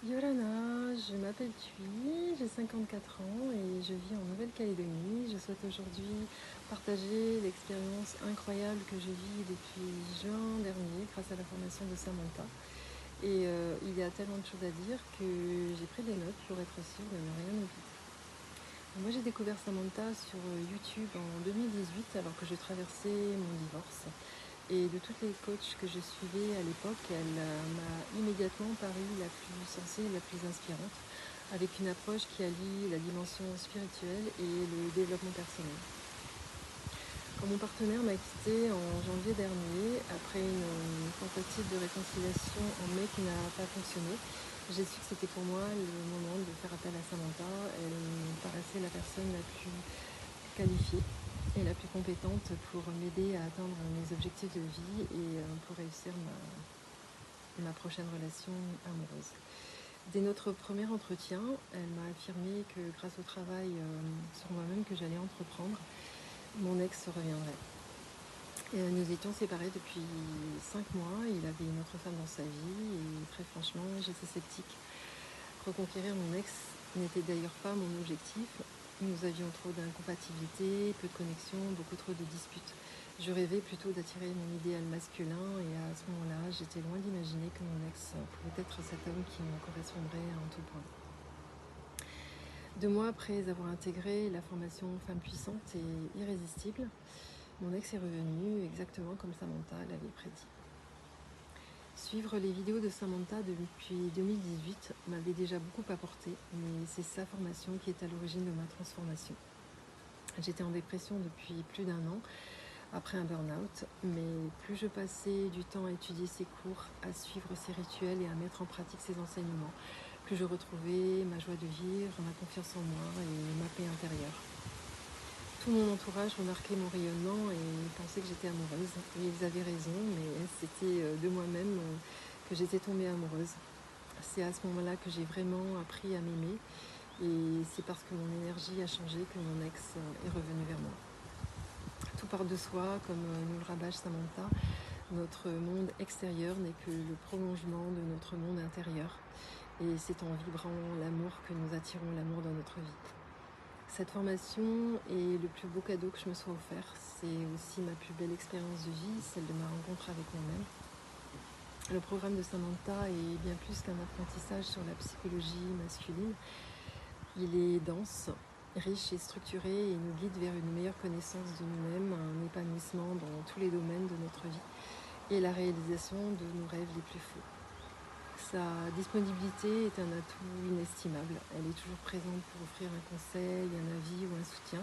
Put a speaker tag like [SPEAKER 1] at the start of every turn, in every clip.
[SPEAKER 1] Yolana, je m'appelle Thuy, j'ai 54 ans et je vis en Nouvelle-Calédonie. Je souhaite aujourd'hui partager l'expérience incroyable que je vis depuis juin dernier grâce à la formation de Samantha. Il y a tellement de choses à dire que j'ai pris des notes pour être sûre de ne rien oublier. Moi j'ai découvert Samantha sur YouTube en 2018 alors que je traversais mon divorce. Et de toutes les coachs que je suivais à l'époque, elle m'a immédiatement paru la plus sensée, la plus inspirante, avec une approche qui allie la dimension spirituelle et le développement personnel. Quand mon partenaire m'a quittée en janvier dernier, après une tentative de réconciliation en mai qui n'a pas fonctionné, j'ai su que c'était pour moi le moment de faire appel à Samantha. Elle me paraissait la personne la plus qualifiée et la plus compétente pour m'aider à atteindre mes objectifs de vie et pour réussir ma prochaine relation amoureuse. Dès notre premier entretien, elle m'a affirmé que grâce au travail sur moi-même que j'allais entreprendre, mon ex reviendrait. Nous étions séparés depuis 5 mois, il avait une autre femme dans sa vie et très franchement, j'étais sceptique. Reconquérir mon ex n'était d'ailleurs pas mon objectif. Nous avions trop d'incompatibilité, peu de connexion, beaucoup trop de disputes. Je rêvais plutôt d'attirer mon idéal masculin et à ce moment-là, j'étais loin d'imaginer que mon ex pouvait être cet homme qui me correspondrait en tout point. 2 mois après avoir intégré la formation Femme puissante et irrésistible, mon ex est revenu exactement comme Samantha l'avait prédit. Suivre les vidéos de Samantha depuis 2018 m'avait déjà beaucoup apporté, mais c'est sa formation qui est à l'origine de ma transformation. J'étais en dépression depuis plus d'1 an, après un burn-out, mais plus je passais du temps à étudier ses cours, à suivre ses rituels et à mettre en pratique ses enseignements, plus je retrouvais ma joie de vivre, ma confiance en moi et ma paix intérieure. Tout mon entourage remarquait mon rayonnement et pensait que j'étais amoureuse. Et ils avaient raison, mais c'était de moi-même que j'étais tombée amoureuse. C'est à ce moment-là que j'ai vraiment appris à m'aimer. Et c'est parce que mon énergie a changé que mon ex est revenu vers moi. Tout part de soi, comme nous le rabâche Samantha. Notre monde extérieur n'est que le prolongement de notre monde intérieur. Et c'est en vibrant l'amour que nous attirons l'amour dans notre vie. Cette formation est le plus beau cadeau que je me sois offert. C'est aussi ma plus belle expérience de vie, celle de ma rencontre avec moi-même. Le programme de Samantha est bien plus qu'un apprentissage sur la psychologie masculine. Il est dense, riche et structuré et nous guide vers une meilleure connaissance de nous-mêmes, un épanouissement dans tous les domaines de notre vie et la réalisation de nos rêves les plus fous. Sa disponibilité est un atout inestimable. Elle est toujours présente pour offrir un conseil, un avis ou un soutien,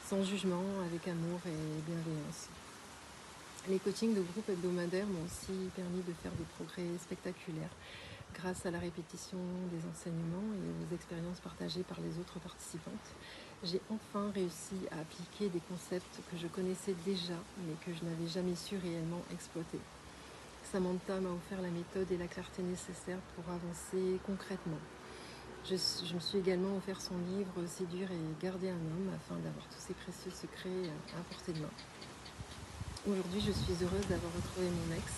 [SPEAKER 1] sans jugement, avec amour et bienveillance. Les coachings de groupe hebdomadaires m'ont aussi permis de faire des progrès spectaculaires grâce à la répétition des enseignements et aux expériences partagées par les autres participantes. J'ai enfin réussi à appliquer des concepts que je connaissais déjà mais que je n'avais jamais su réellement exploiter. Samantha m'a offert la méthode et la clarté nécessaires pour avancer concrètement. Je me suis également offert son livre « Séduire et garder un homme » afin d'avoir tous ces précieux secrets à portée de main. Aujourd'hui, je suis heureuse d'avoir retrouvé mon ex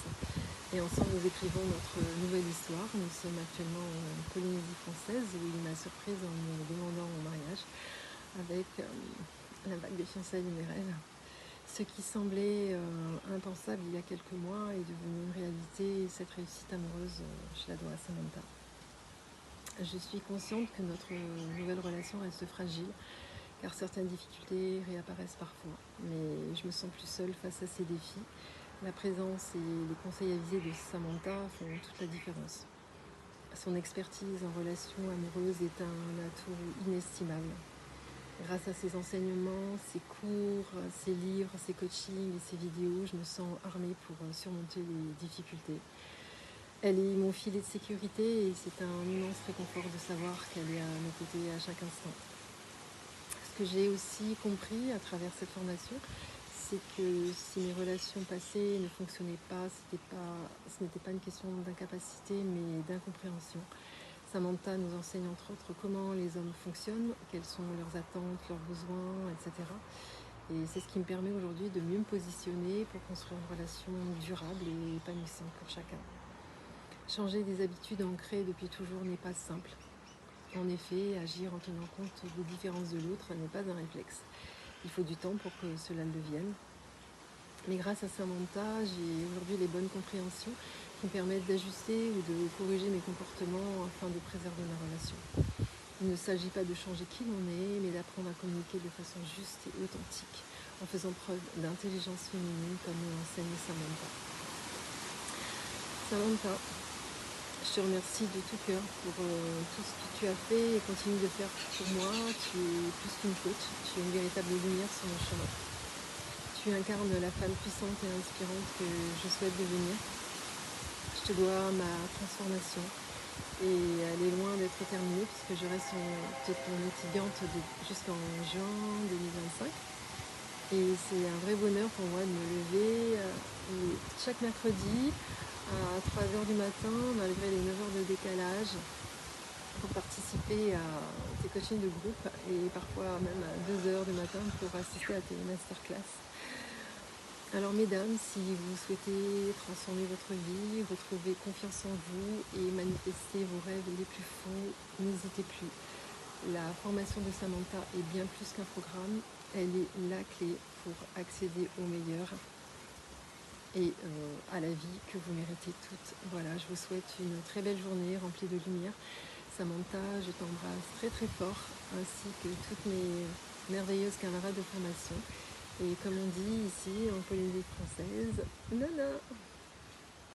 [SPEAKER 1] et ensemble nous écrivons notre nouvelle histoire. Nous sommes actuellement en Polynésie française où il m'a surprise en me demandant en mariage avec la bague de fiançailles de mes rêves. Ce qui semblait impensable il y a quelques mois est devenu une réalité et cette réussite amoureuse, je la dois à Samantha. Je suis consciente que notre nouvelle relation reste fragile car certaines difficultés réapparaissent parfois, mais je me sens plus seule face à ces défis. La présence et les conseils avisés de Samantha font toute la différence. Son expertise en relations amoureuses est un atout inestimable. Grâce à ses enseignements, ses cours, ses livres, ses coachings et ses vidéos, je me sens armée pour surmonter les difficultés. Elle est mon filet de sécurité et c'est un immense réconfort de savoir qu'elle est à mes côtés à chaque instant. Ce que j'ai aussi compris à travers cette formation, c'est que si mes relations passées ne fonctionnaient pas, ce n'était pas une question d'incapacité mais d'incompréhension. Samantha nous enseigne entre autres comment les hommes fonctionnent, quelles sont leurs attentes, leurs besoins, etc. Et c'est ce qui me permet aujourd'hui de mieux me positionner pour construire une relation durable et épanouissante pour chacun. Changer des habitudes ancrées depuis toujours n'est pas simple. En effet, agir en tenant compte des différences de l'autre n'est pas un réflexe. Il faut du temps pour que cela le devienne. Mais grâce à Samantha, j'ai aujourd'hui les bonnes compréhensions qui me permettent d'ajuster ou de corriger mes comportements afin de préserver ma relation. Il ne s'agit pas de changer qui l'on est, mais d'apprendre à communiquer de façon juste et authentique, en faisant preuve d'intelligence féminine comme nous l'enseigne Samantha. Samantha, je te remercie de tout cœur pour tout ce que tu as fait et continue de faire pour moi. Tu es plus qu'une coach, tu es une véritable lumière sur mon chemin. Tu incarnes la femme puissante et inspirante que je souhaite devenir. Je te dois ma transformation et elle est loin d'être terminée puisque je reste ton étudiante jusqu'en juin 2025. Et c'est un vrai bonheur pour moi de me lever chaque mercredi à 3 heures du matin, malgré les 9 heures de décalage, pour participer à tes coachings de groupe et parfois même à 2 heures du matin pour assister à tes masterclass. Alors mesdames, si vous souhaitez transformer votre vie, retrouver confiance en vous et manifester vos rêves les plus fous, n'hésitez plus. La formation de Samantha est bien plus qu'un programme, elle est la clé pour accéder au meilleur et à la vie que vous méritez toutes. Voilà, je vous souhaite une très belle journée remplie de lumière. Samantha, je t'embrasse très très fort, ainsi que toutes mes merveilleuses camarades de formation. Et comme on dit ici en Polynésie française, nana.